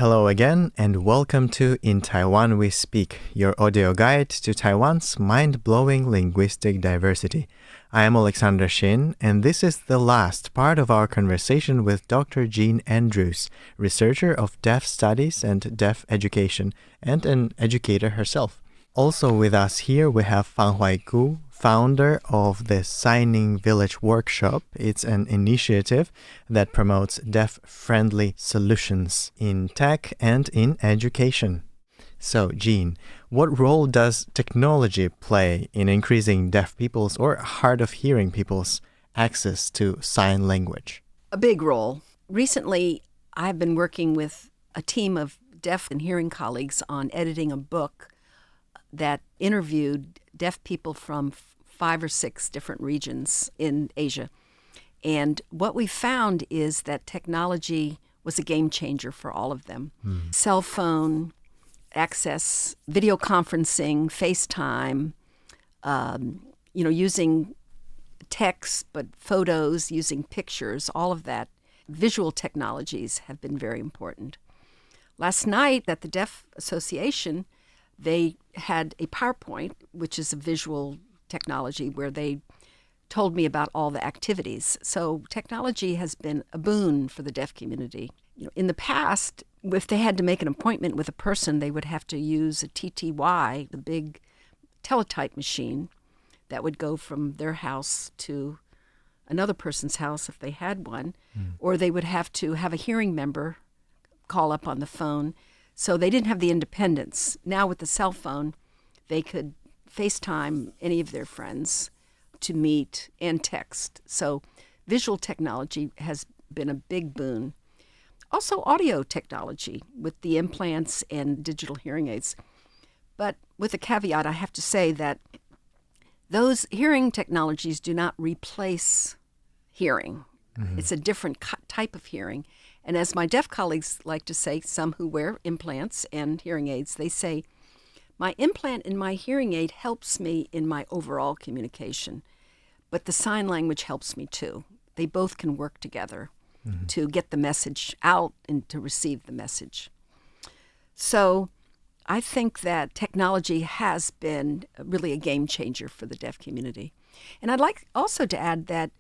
Hello again, and welcome to In Taiwan We Speak, your audio guide to Taiwan's mind-blowing linguistic diversity. I am Alexander Shin, and this is the last part of our conversation with Dr. Jean Andrews, researcher of deaf studies and deaf education, and an educator herself. Also with us here, we have Fanghuai Ku, founder of the Signing Village Workshop. It's an initiative that promotes deaf-friendly solutions in tech and in education. So, Jean, what role does technology play in increasing deaf people's or hard of hearing people's access to sign language? A big role. Recently, I've been working with a team of deaf and hearing colleagues on editing a book that interviewed deaf people from 5 or 6 different regions in Asia. And what we found is that technology was a game changer for all of them. Cell phone access, video conferencing, FaceTime, using text, but photos, using pictures, all of that. Visual technologies have been very important. Last night at the Deaf Association, they had a PowerPoint, which is a visual technology, where they told me about all the activities. So technology has been a boon for the deaf community. In the past, if they had to make an appointment with a person, they would have to use a TTY, the big teletype machine that would go from their house to another person's house if they had one, or they would have to have a hearing member call up on the phone. So they didn't have the independence. Now with the cell phone, they could FaceTime any of their friends to meet and text. So visual technology has been a big boon. Also audio technology with the implants and digital hearing aids. But with a caveat, I have to say that those hearing technologies do not replace hearing. It's a different type of hearing. And as my deaf colleagues like to say, some who wear implants and hearing aids, they say, my implant in my hearing aid helps me in my overall communication, but the sign language helps me too. They both can work together to get the message out and to receive the message. So I think that technology has been really a game changer for the deaf community. And I'd like also to add that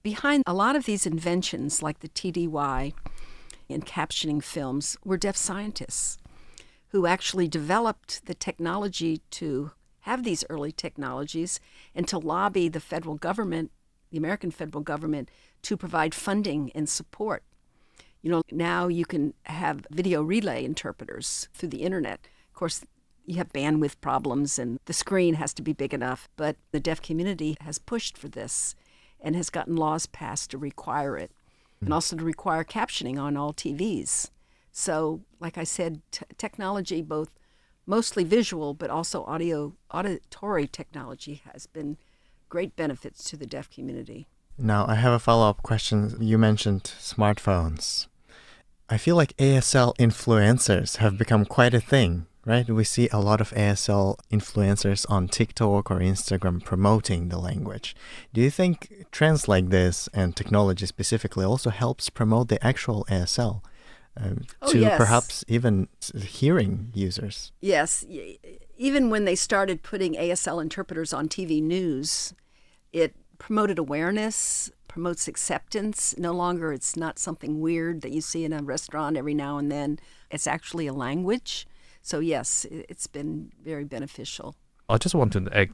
behind a lot of these inventions, like the TDY and captioning films, were deaf scientists who actually developed the technology to have these early technologies and to lobby the federal government, the American federal government, to provide funding and support. Now you can have video relay interpreters through the internet. Of course, you have bandwidth problems and the screen has to be big enough, but the deaf community has pushed for this and has gotten laws passed to require it, and also to require captioning on all TVs. So, like I said, technology, both mostly visual, but also auditory technology, has been great benefits to the deaf community. Now, I have a follow-up question. You mentioned smartphones. I feel like ASL influencers have become quite a thing, right? We see a lot of ASL influencers on TikTok or Instagram promoting the language. Do you think trends like this and technology specifically also helps promote the actual ASL Yes. Perhaps even hearing users? Yes. Even when they started putting ASL interpreters on TV news, it promoted awareness, promotes acceptance. No longer it's not something weird that you see in a restaurant every now and then. It's actually a language. So yes, it's been very beneficial. I just want to add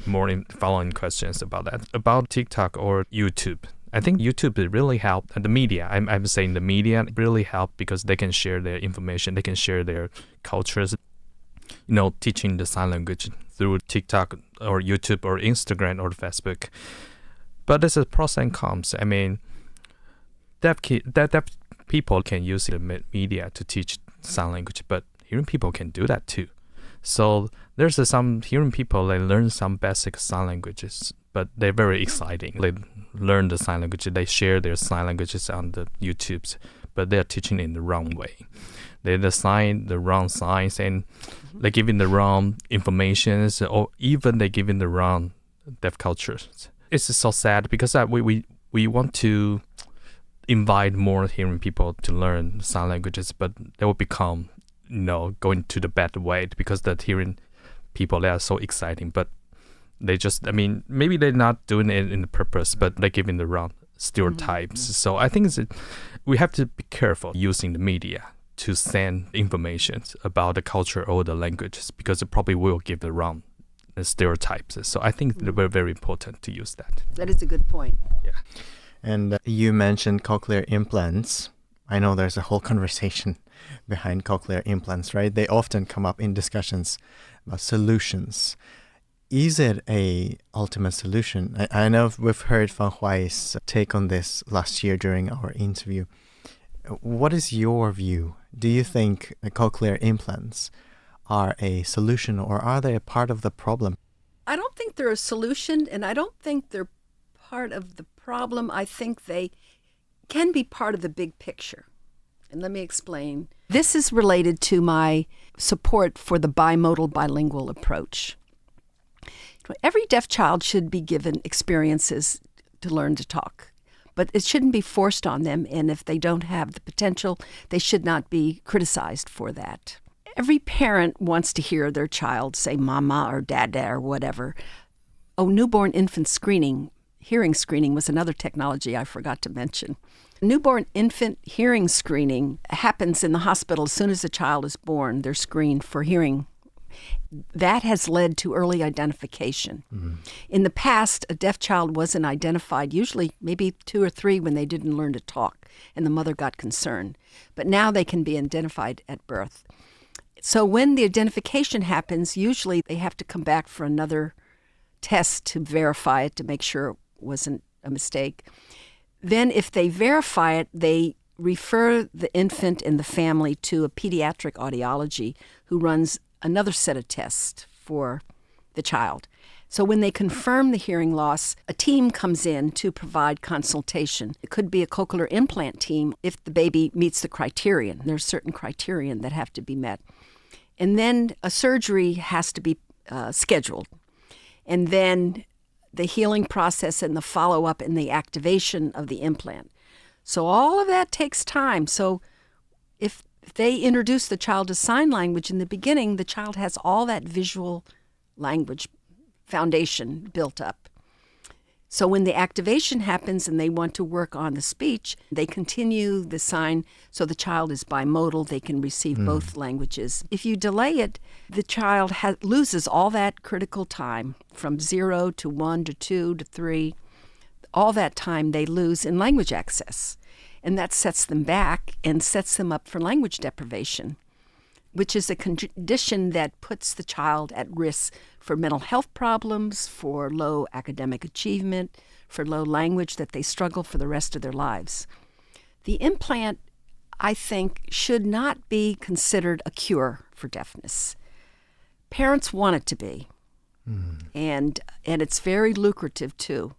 more following questions about that. About TikTok or YouTube. I think YouTube really helped, and the media, I'm saying the media really helped because they can share their information, they can share their cultures, teaching the sign language through TikTok or YouTube or Instagram or Facebook. But there's a pros and cons. I mean, deaf people can use the media to teach sign language, but hearing people can do that too. So there's some hearing people, they learn some basic sign languages, but they're very exciting. They learn the sign language, they share their sign languages on the YouTubes, but they're teaching in the wrong way. They assign the wrong signs and they're giving the wrong information, or even they're giving the wrong deaf cultures. It's so sad because we want to invite more hearing people to learn sign languages, but they will become, going to the bad way because the hearing people, they are so exciting, but they just, maybe they're not doing it in the purpose, but they're giving the wrong stereotypes. So I think we have to be careful using the media to send information about the culture or the languages, because it probably will give the wrong stereotypes. So I think they're very, very important to use that. That is a good point. Yeah. And you mentioned cochlear implants. I know there's a whole conversation behind cochlear implants, right? They often come up in discussions about solutions. Is it a ultimate solution? I know we've heard Fanghuai's take on this last year during our interview. What is your view? Do you think cochlear implants are a solution, or are they a part of the problem? I don't think they're a solution, and I don't think they're part of the problem. I think they can be part of the big picture. And let me explain. This is related to my support for the bimodal bilingual approach. Every deaf child should be given experiences to learn to talk, but it shouldn't be forced on them, and if they don't have the potential, they should not be criticized for that. Every parent wants to hear their child say mama or dada or whatever. Newborn infant screening, hearing screening was another technology I forgot to mention. Newborn infant hearing screening happens in the hospital as soon as a child is born. They're screened for hearing. That has led to early identification. Mm-hmm. In the past, a deaf child wasn't identified, usually maybe 2 or 3 when they didn't learn to talk, and the mother got concerned. But now they can be identified at birth. So when the identification happens, usually they have to come back for another test to verify it, to make sure it wasn't a mistake. Then if they verify it, they refer the infant and the family to a pediatric audiology who runs another set of tests for the child. So when they confirm the hearing loss, a team comes in to provide consultation. It could be a cochlear implant team if the baby meets the criterion. There's certain criterion that have to be met. And then a surgery has to be scheduled. And then the healing process and the follow-up and the activation of the implant. So all of that takes time. So if they introduce the child to sign language in the beginning, the child has all that visual language foundation built up. So when the activation happens and they want to work on the speech, they continue the sign so the child is bimodal. They can receive both languages. If you delay it, the child loses all that critical time from 0 to 1 to 2 to 3. All that time they lose in language access. And that sets them back and sets them up for language deprivation, which is a condition that puts the child at risk for mental health problems, for low academic achievement, for low language, that they struggle for the rest of their lives. The implant, I think, should not be considered a cure for deafness. Parents want it to be, and it's very lucrative, too,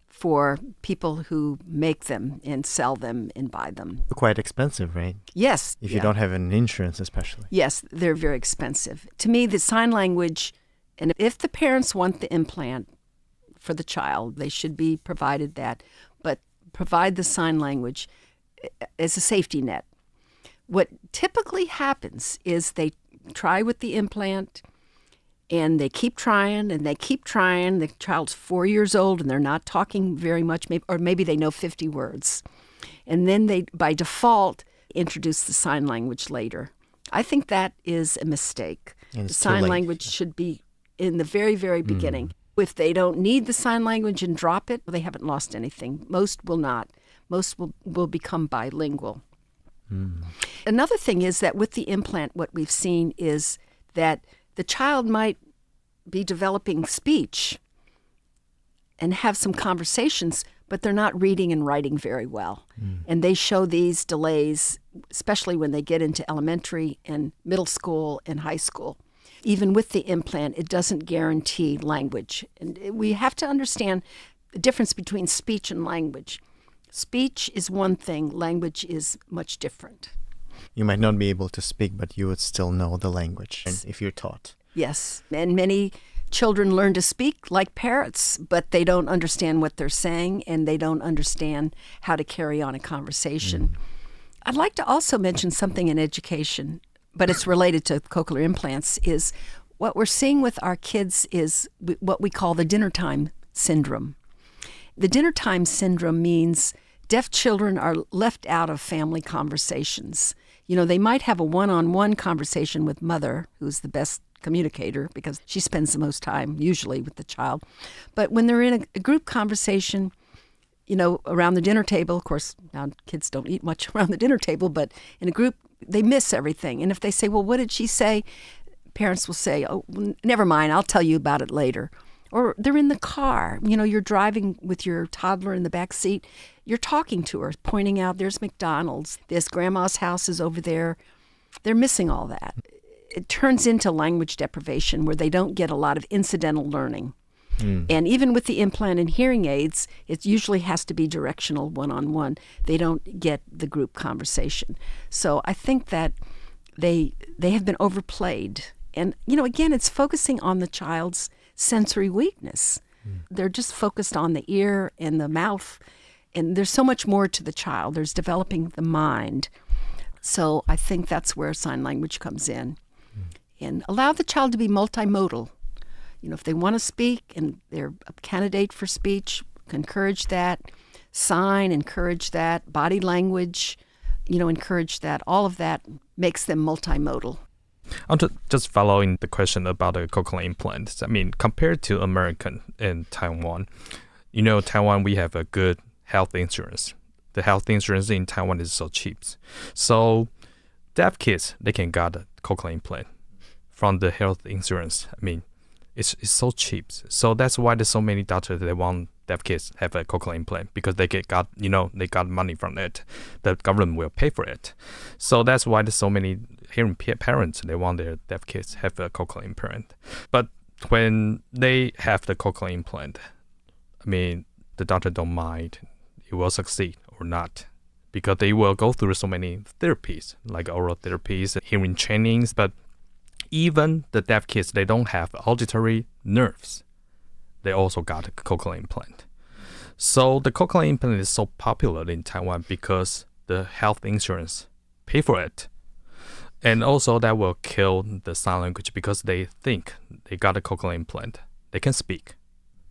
for people who make them and sell them and buy them. Quite expensive, right? Yes. If you don't have an insurance, especially. Yes, they're very expensive. To me, the sign language, and if the parents want the implant for the child, they should be provided that, but provide the sign language as a safety net. What typically happens is they try with the implant, and they keep trying, and they keep trying. The child's 4 years old, and they're not talking very much, or maybe they know 50 words. And then they, by default, introduce the sign language later. I think that is a mistake. The sign language should be in the very, very beginning. If they don't need the sign language and drop it, they haven't lost anything. Most will not. Most will become bilingual. Another thing is that with the implant, what we've seen is that the child might be developing speech and have some conversations, but they're not reading and writing very well. And they show these delays, especially when they get into elementary and middle school and high school. Even with the implant, it doesn't guarantee language. And we have to understand the difference between speech and language. Speech is one thing, language is much different. You might not be able to speak, but you would still know the language if you're taught. Yes, and many children learn to speak like parrots, but they don't understand what they're saying and they don't understand how to carry on a conversation. I'd like to also mention something in education, but it's related to cochlear implants, is what we're seeing with our kids is what we call the dinner time syndrome. The dinner time syndrome means deaf children are left out of family conversations. They might have a one-on-one conversation with mother, who's the best communicator because she spends the most time usually with the child. But when they're in a group conversation, around the dinner table, of course, now kids don't eat much around the dinner table, but in a group, they miss everything. And if they say, well, what did she say? Parents will say, oh, never mind, I'll tell you about it later. Or they're in the car, you're driving with your toddler in the back seat. You're talking to her, pointing out there's McDonald's, this grandma's house is over there. They're missing all that. It turns into language deprivation where they don't get a lot of incidental learning. And even with the implant and hearing aids, it usually has to be directional one-on-one. They don't get the group conversation. So I think that they have been overplayed. And, again, it's focusing on the child's sensory weakness. They're just focused on the ear and the mouth. And there's so much more to the child. There's developing the mind. So I think that's where sign language comes in. And allow the child to be multimodal. If they want to speak and they're a candidate for speech, encourage that. Sign, encourage that. Body language, encourage that. All of that makes them multimodal. I'm just following the question about the cochlear implants. I mean, compared to American and Taiwan, Taiwan, we have a good health insurance. The health insurance in Taiwan is so cheap. So deaf kids, they can get a cochlear implant from the health insurance. I mean, it's so cheap. So that's why there's so many doctors, they want deaf kids have a cochlear implant because they got money from it. The government will pay for it. So that's why there's so many hearing parents, they want their deaf kids have a cochlear implant. But when they have the cochlear implant, I mean, the doctor don't mind it will succeed or not because they will go through so many therapies, like oral therapies, hearing trainings. But even the deaf kids, they don't have auditory nerves. They also got a cochlear implant. So the cochlear implant is so popular in Taiwan because the health insurance pay for it. And also that will kill the sign language because they think they got a cochlear implant. They can speak,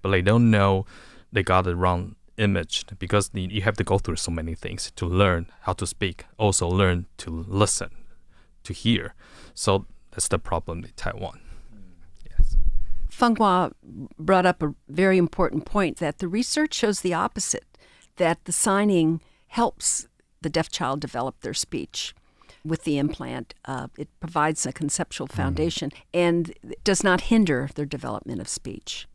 but they don't know they got the wrong image because you have to go through so many things to learn how to speak, also learn to listen, to hear. So that's the problem in Taiwan. Yes. Fanghuai brought up a very important point that the research shows the opposite, that the signing helps the deaf child develop their speech. With the implant, it provides a conceptual foundation and does not hinder their development of speech.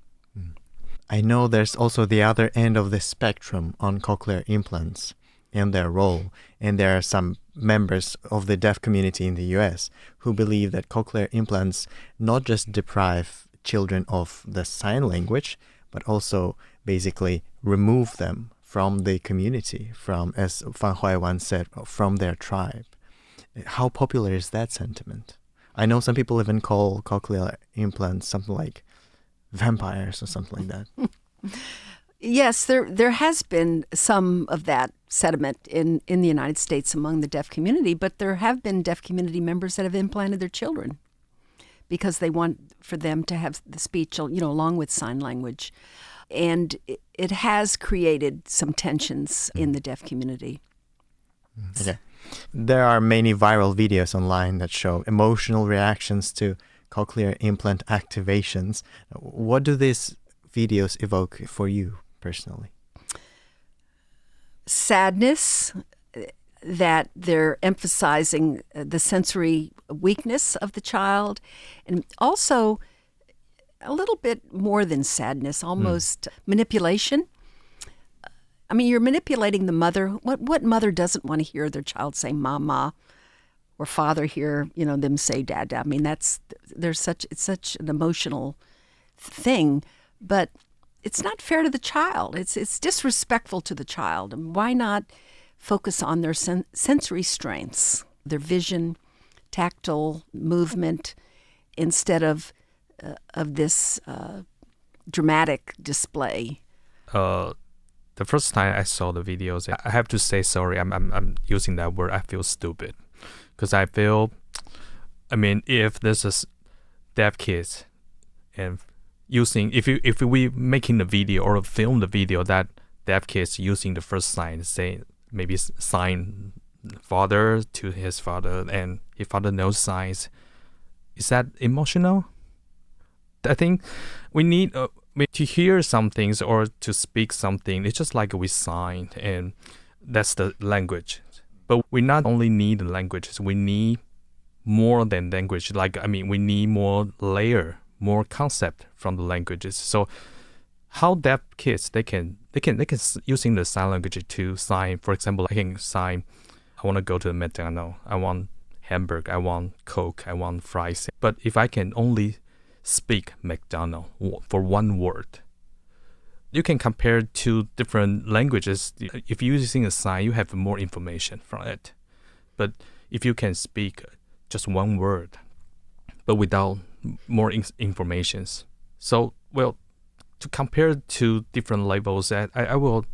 I know there's also the other end of the spectrum on cochlear implants and their role, and there are some members of the deaf community in the U.S. who believe that cochlear implants not just deprive children of the sign language, but also basically remove them from the community, from, as Fanghuai once said, from their tribe. How popular is that sentiment? I know some people even call cochlear implants something like vampires or something like that. Yes, there has been some of that sentiment in the United States among the deaf community, but there have been deaf community members that have implanted their children because they want for them to have the speech, along with sign language. And it has created some tensions in the deaf community. Okay. There are many viral videos online that show emotional reactions to cochlear implant activations. What do these videos evoke for you personally? Sadness that they're emphasizing the sensory weakness of the child, and also a little bit more than sadness, almost manipulation. I mean, you're manipulating the mother. What mother doesn't want to hear their child say mama, or father hear them say dada? I mean, it's such an emotional thing, but it's not fair to the child. It's disrespectful to the child. And why not focus on their sensory strengths, their vision, tactile movement, instead of of this dramatic display? The first time I saw the videos, I have to say sorry. I'm using that word. I feel stupid because I feel, I mean, if this is deaf kids and using, if we making the video or film the video that deaf kids using the first sign, say maybe sign father to his father and his father knows signs, is that emotional? I think we need to hear some things or to speak something. It's just like we sign, and that's the language. But we not only need the languages, we need more than language. Like, I mean, we need more layer, more concept from the languages. So how deaf kids, they can using the sign language to sign. For example, I can sign, I want to go to the McDonald's, I want hamburger, I want Coke, I want fries. But if I can only speak McDonald's for one word, you can compare to different languages. If you're using a sign, you have more information from it. But if you can speak just one word, but without more information. So, well, to compare to different levels, I will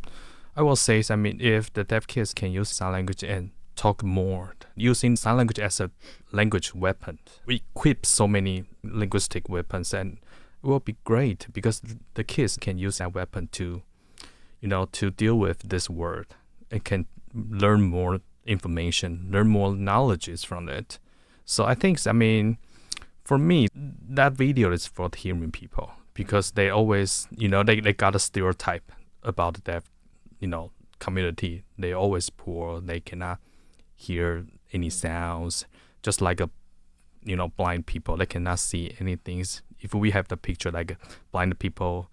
say, I mean, if the deaf kids can use sign language and talk more, using sign language as a language weapon, we equip so many linguistic weapons, and it will be great because the kids can use that weapon to, to deal with this word and can learn more information, learn more knowledges from it. So I think, I mean, for me, that video is for the hearing people because they always, they got a stereotype about the deaf, community. They always poor. They cannot hear any sounds, just like blind people. They cannot see anything. If we have the picture, like blind people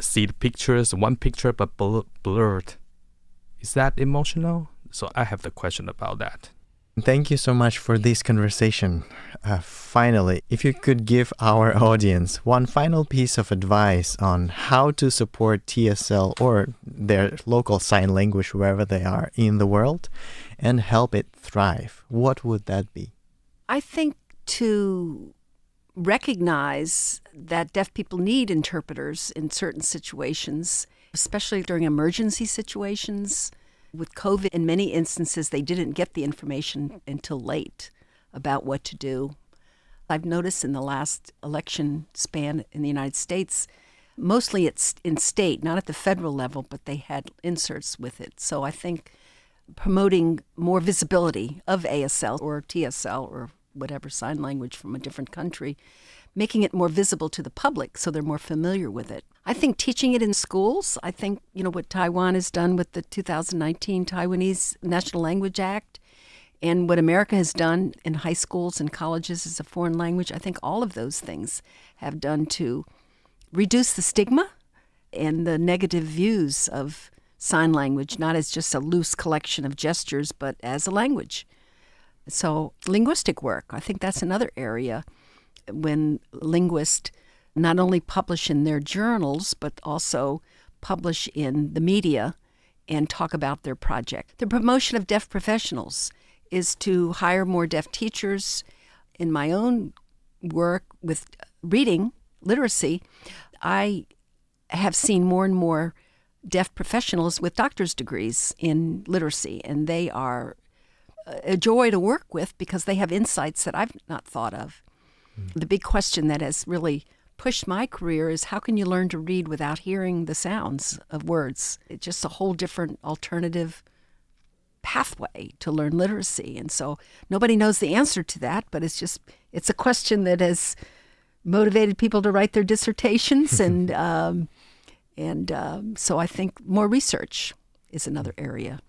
see the pictures, one picture but blurred, is that emotional? So I have the question about that. Thank you so much for this conversation. Finally, if you could give our audience one final piece of advice on how to support TSL or their local sign language wherever they are in the world and help it thrive, what would that be? I think to recognize that deaf people need interpreters in certain situations, especially during emergency situations. With COVID, in many instances, they didn't get the information until late about what to do. I've noticed in the last election span in the United States, mostly it's in state, not at the federal level, but they had inserts with it. So I think promoting more visibility of ASL or TSL or whatever sign language from a different country, making it more visible to the public so they're more familiar with it. I think teaching it in schools, I think, what Taiwan has done with the 2019 Taiwanese National Language Act and what America has done in high schools and colleges as a foreign language, I think all of those things have done to reduce the stigma and the negative views of sign language, not as just a loose collection of gestures, but as a language. So linguistic work, I think that's another area when linguists not only publish in their journals, but also publish in the media and talk about their project. The promotion of deaf professionals is to hire more deaf teachers. In my own work with reading literacy, I have seen more and more deaf professionals with doctor's degrees in literacy, and they are a joy to work with because they have insights that I've not thought of. The big question that has really pushed my career is how can you learn to read without hearing the sounds of words? It's just a whole different alternative pathway to learn literacy. And so nobody knows the answer to that, but it's a question that has motivated people to write their dissertations. and so I think more research is another area.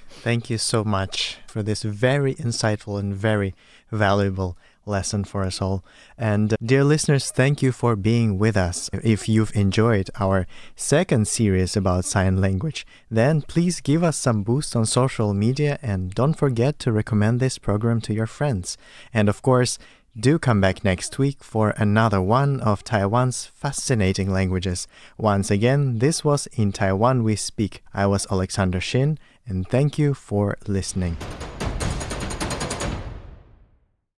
Thank you so much for this very insightful and very valuable lesson for us all. And dear listeners, thank you for being with us. If you've enjoyed our second series about sign language, then please give us some boost on social media and don't forget to recommend this program to your friends. And of course, do come back next week for another one of Taiwan's fascinating languages. Once again, this was In Taiwan We Speak. I was Alexander Shin, and thank you for listening.